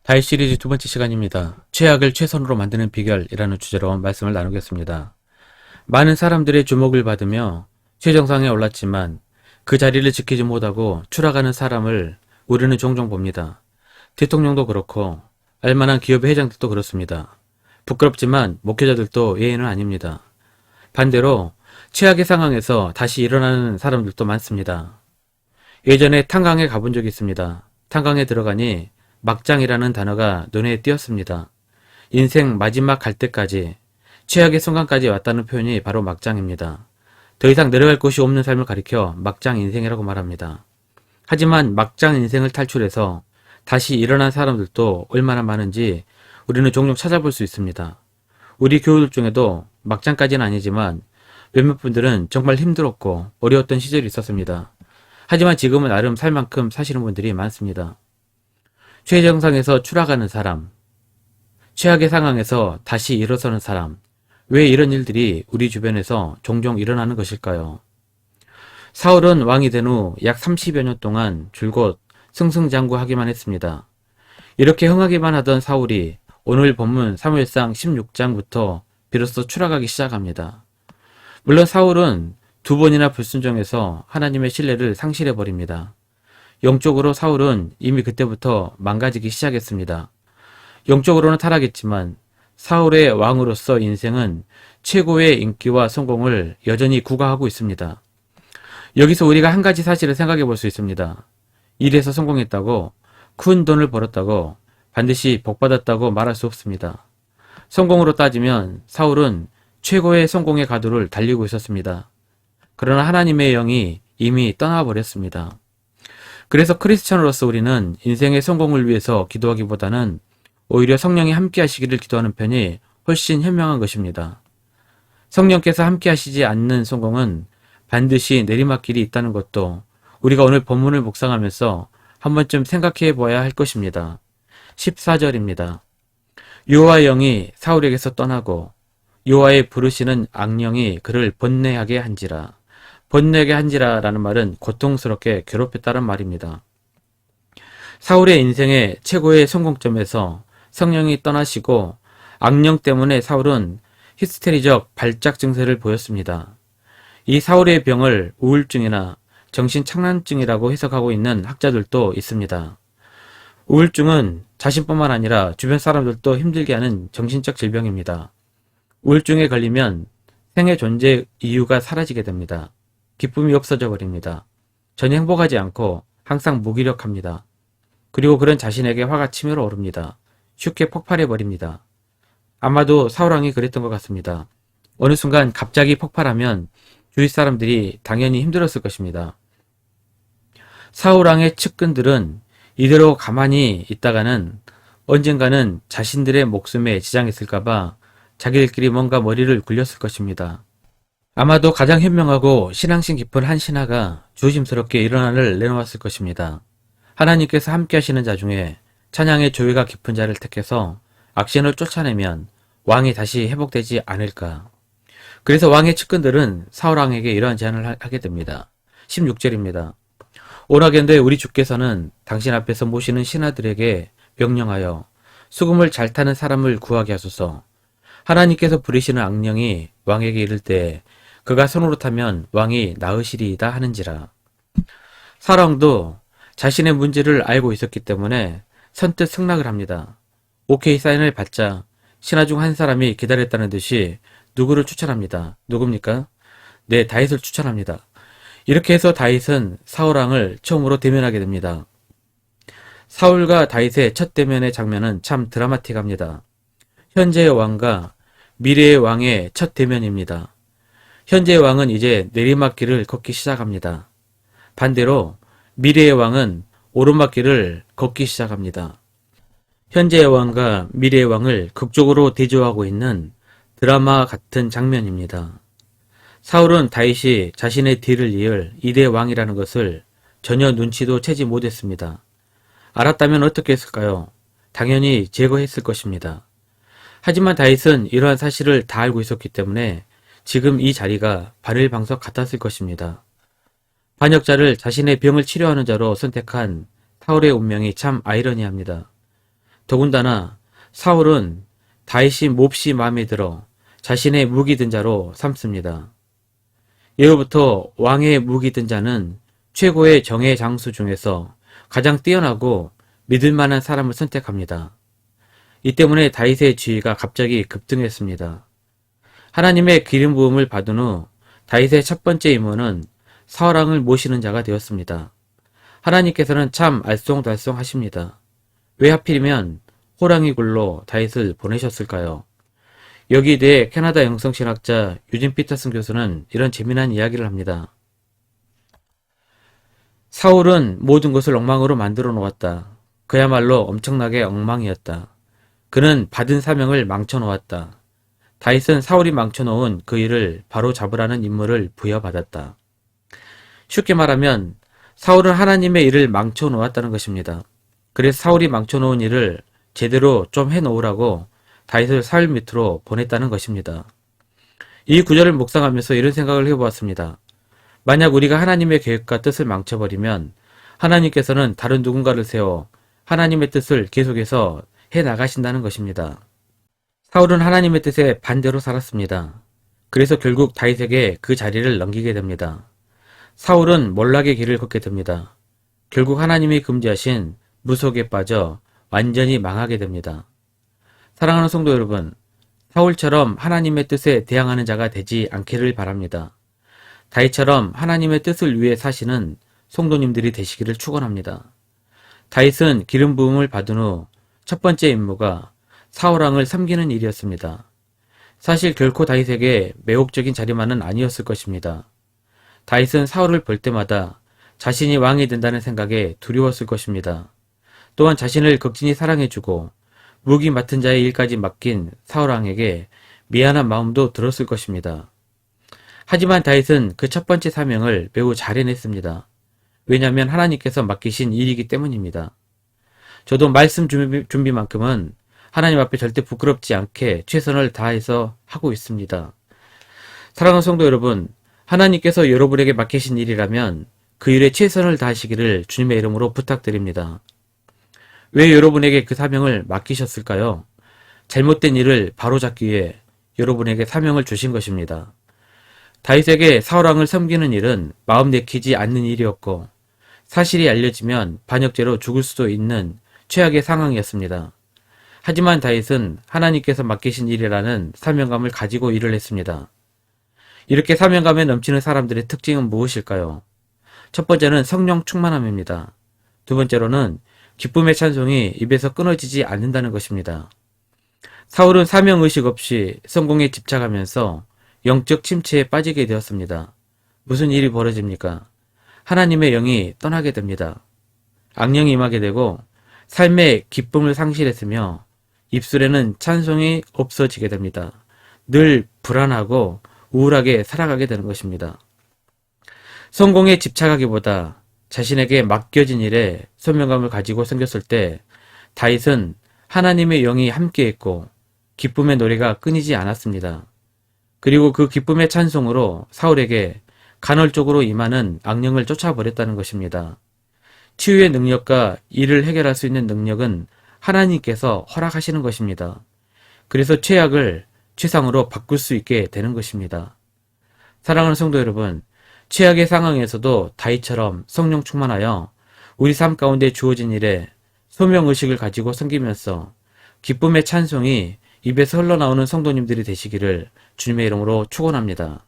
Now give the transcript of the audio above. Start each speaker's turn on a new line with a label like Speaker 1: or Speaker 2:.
Speaker 1: 다이 시리즈 두 번째 시간입니다. 최악을 최선으로 만드는 비결이라는 주제로 말씀을 나누겠습니다. 많은 사람들의 주목을 받으며 최정상에 올랐지만 그 자리를 지키지 못하고 추락하는 사람을 우리는 종종 봅니다. 대통령도 그렇고 알만한 기업의 회장들도 그렇습니다. 부끄럽지만 목회자들도 예외는 아닙니다. 반대로 최악의 상황에서 다시 일어나는 사람들도 많습니다. 예전에 탄광에 가본 적이 있습니다. 탄광에 들어가니 막장이라는 단어가 눈에 띄었습니다. 인생 마지막 갈 때까지, 최악의 순간까지 왔다는 표현이 바로 막장입니다. 더 이상 내려갈 곳이 없는 삶을 가리켜 막장 인생이라고 말합니다. 하지만 막장 인생을 탈출해서 다시 일어난 사람들도 얼마나 많은지 우리는 종종 찾아볼 수 있습니다. 우리 교우들 중에도 막장까지는 아니지만 몇몇 분들은 정말 힘들었고 어려웠던 시절이 있었습니다. 하지만 지금은 나름 살 만큼 사시는 분들이 많습니다. 최정상에서 추락하는 사람, 최악의 상황에서 다시 일어서는 사람, 왜 이런 일들이 우리 주변에서 종종 일어나는 것일까요? 사울은 왕이 된 후 약 30여 년 동안 줄곧 승승장구하기만 했습니다. 이렇게 흥하기만 하던 사울이 오늘 본문 사무엘상 16장부터 비로소 추락하기 시작합니다. 물론 사울은 두 번이나 불순종해서 하나님의 신뢰를 상실해버립니다. 영적으로 사울은 이미 그때부터 망가지기 시작했습니다. 영적으로는 타락했지만 사울의 왕으로서 인생은 최고의 인기와 성공을 여전히 구가하고 있습니다. 여기서 우리가 한 가지 사실을 생각해 볼 수 있습니다. 일에서 성공했다고, 큰 돈을 벌었다고, 반드시 복받았다고 말할 수 없습니다. 성공으로 따지면 사울은 최고의 성공의 가도를 달리고 있었습니다. 그러나 하나님의 영이 이미 떠나버렸습니다. 그래서 크리스천으로서 우리는 인생의 성공을 위해서 기도하기보다는 오히려 성령이 함께 하시기를 기도하는 편이 훨씬 현명한 것입니다. 성령께서 함께 하시지 않는 성공은 반드시 내리막길이 있다는 것도 우리가 오늘 본문을 묵상하면서 한 번쯤 생각해 보아야 할 것입니다. 14절입니다. 여호와의 영이 사울에게서 떠나고 여호와의 부르시는 악령이 그를 번뇌하게 한지라. 번뇌하게 한지라라는 말은 고통스럽게 괴롭혔다는 말입니다. 사울의 인생의 최고의 성공점에서 성령이 떠나시고 악령 때문에 사울은 히스테리적 발작 증세를 보였습니다. 이 사울의 병을 우울증이나 정신착란증이라고 해석하고 있는 학자들도 있습니다. 우울증은 자신뿐만 아니라 주변 사람들도 힘들게 하는 정신적 질병입니다. 우울증에 걸리면 생의 존재 이유가 사라지게 됩니다. 기쁨이 없어져 버립니다. 전혀 행복하지 않고 항상 무기력합니다. 그리고 그런 자신에게 화가 치밀어 오릅니다. 쉽게 폭발해 버립니다. 아마도 사울왕이 그랬던 것 같습니다. 어느 순간 갑자기 폭발하면 주위 사람들이 당연히 힘들었을 것입니다. 사울왕의 측근들은 이대로 가만히 있다가는 언젠가는 자신들의 목숨에 지장했을까봐 자기들끼리 뭔가 머리를 굴렸을 것입니다. 아마도 가장 현명하고 신앙심 깊은 한 신하가 조심스럽게 일어나를 내놓았을 것입니다. 하나님께서 함께 하시는 자 중에 찬양의 조예가 깊은 자를 택해서 악신을 쫓아내면 왕이 다시 회복되지 않을까. 그래서 왕의 측근들은 사울왕에게 이러한 제안을 하게 됩니다. 16절입니다. 오라견대 우리 주께서는 당신 앞에서 모시는 신하들에게 명령하여 수금을 잘 타는 사람을 구하게 하소서. 하나님께서 부리시는 악령이 왕에게 이를 때 그가 손으로 타면 왕이 나으시리이다 하는지라. 사울왕도 자신의 문제를 알고 있었기 때문에 선뜻 승낙을 합니다. 오케이 사인을 받자 신하 중 한 사람이 기다렸다는 듯이 누구를 추천합니다. 누굽니까? 네, 다윗을 추천합니다. 이렇게 해서 다윗은 사울왕을 처음으로 대면하게 됩니다. 사울과 다윗의 첫 대면의 장면은 참 드라마틱합니다. 현재의 왕과 미래의 왕의 첫 대면입니다. 현재의 왕은 이제 내리막길을 걷기 시작합니다. 반대로 미래의 왕은 오르막길을 걷기 시작합니다. 현재의 왕과 미래의 왕을 극적으로 대조하고 있는 드라마 같은 장면입니다. 사울은 다윗이 자신의 뒤를 이을 2대 왕이라는 것을 전혀 눈치도 채지 못했습니다. 알았다면 어떻게 했을까요? 당연히 제거했을 것입니다. 하지만 다윗은 이러한 사실을 다 알고 있었기 때문에 지금 이 자리가 바늘방석 같았을 것입니다. 반역자를 자신의 병을 치료하는 자로 선택한 사울의 운명이 참 아이러니합니다. 더군다나 사울은 다윗이 몹시 마음에 들어 자신의 무기 든 자로 삼습니다. 예로부터 왕의 무기 든 자는 최고의 정예 장수 중에서 가장 뛰어나고 믿을 만한 사람을 선택합니다. 이 때문에 다윗의 지위가 갑자기 급등했습니다. 하나님의 기름 부음을 받은 후 다윗의 첫 번째 임무는 사울왕을 모시는 자가 되었습니다. 하나님께서는 참 알쏭달쏭하십니다. 왜 하필이면 호랑이 굴로 다윗을 보내셨을까요? 여기에 대해 캐나다 영성신학자 유진 피터슨 교수는 이런 재미난 이야기를 합니다. 사울은 모든 것을 엉망으로 만들어 놓았다. 그야말로 엄청나게 엉망이었다. 그는 받은 사명을 망쳐놓았다. 다윗은 사울이 망쳐놓은 그 일을 바로 잡으라는 임무를 부여받았다. 쉽게 말하면 사울은 하나님의 일을 망쳐놓았다는 것입니다. 그래서 사울이 망쳐놓은 일을 제대로 좀 해놓으라고 다윗을 사울 밑으로 보냈다는 것입니다. 이 구절을 묵상하면서 이런 생각을 해보았습니다. 만약 우리가 하나님의 계획과 뜻을 망쳐버리면 하나님께서는 다른 누군가를 세워 하나님의 뜻을 계속해서 해나가신다는 것입니다. 사울은 하나님의 뜻에 반대로 살았습니다. 그래서 결국 다윗에게 그 자리를 넘기게 됩니다. 사울은 몰락의 길을 걷게 됩니다. 결국 하나님이 금지하신 무속에 빠져 완전히 망하게 됩니다. 사랑하는 성도 여러분, 사울처럼 하나님의 뜻에 대항하는 자가 되지 않기를 바랍니다. 다윗처럼 하나님의 뜻을 위해 사시는 성도님들이 되시기를 축원합니다. 다윗은 기름 부음을 받은 후 첫 번째 임무가 사울왕을 섬기는 일이었습니다. 사실 결코 다윗에게 매혹적인 자리만은 아니었을 것입니다. 다윗은 사울을 볼 때마다 자신이 왕이 된다는 생각에 두려웠을 것입니다. 또한 자신을 극진히 사랑해주고 무기 맡은 자의 일까지 맡긴 사울왕에게 미안한 마음도 들었을 것입니다. 하지만 다윗은 그 첫 번째 사명을 매우 잘 해냈습니다. 왜냐하면 하나님께서 맡기신 일이기 때문입니다. 저도 말씀 준비만큼은 하나님 앞에 절대 부끄럽지 않게 최선을 다해서 하고 있습니다. 사랑하는 성도 여러분, 하나님께서 여러분에게 맡기신 일이라면 그 일에 최선을 다하시기를 주님의 이름으로 부탁드립니다. 왜 여러분에게 그 사명을 맡기셨을까요? 잘못된 일을 바로잡기 위해 여러분에게 사명을 주신 것입니다. 다윗에게 사울왕을 섬기는 일은 마음 내키지 않는 일이었고 사실이 알려지면 반역죄로 죽을 수도 있는 최악의 상황이었습니다. 하지만 다윗은 하나님께서 맡기신 일이라는 사명감을 가지고 일을 했습니다. 이렇게 사명감에 넘치는 사람들의 특징은 무엇일까요? 첫 번째는 성령 충만함입니다. 두 번째로는 기쁨의 찬송이 입에서 끊어지지 않는다는 것입니다. 사울은 사명의식 없이 성공에 집착하면서 영적 침체에 빠지게 되었습니다. 무슨 일이 벌어집니까? 하나님의 영이 떠나게 됩니다. 악령이 임하게 되고 삶의 기쁨을 상실했으며 입술에는 찬송이 없어지게 됩니다. 늘 불안하고 우울하게 살아가게 되는 것입니다. 성공에 집착하기보다 자신에게 맡겨진 일에 소명감을 가지고 섬겼을 때 다윗은 하나님의 영이 함께했고 기쁨의 노래가 끊이지 않았습니다. 그리고 그 기쁨의 찬송으로 사울에게 간헐적으로 임하는 악령을 쫓아버렸다는 것입니다. 치유의 능력과 일을 해결할 수 있는 능력은 하나님께서 허락하시는 것입니다. 그래서 최악을 최상으로 바꿀 수 있게 되는 것입니다. 사랑하는 성도 여러분, 최악의 상황에서도 다윗처럼 성령 충만하여 우리 삶 가운데 주어진 일에 소명의식을 가지고 섬기면서 기쁨의 찬송이 입에서 흘러나오는 성도님들이 되시기를 주님의 이름으로 축원합니다.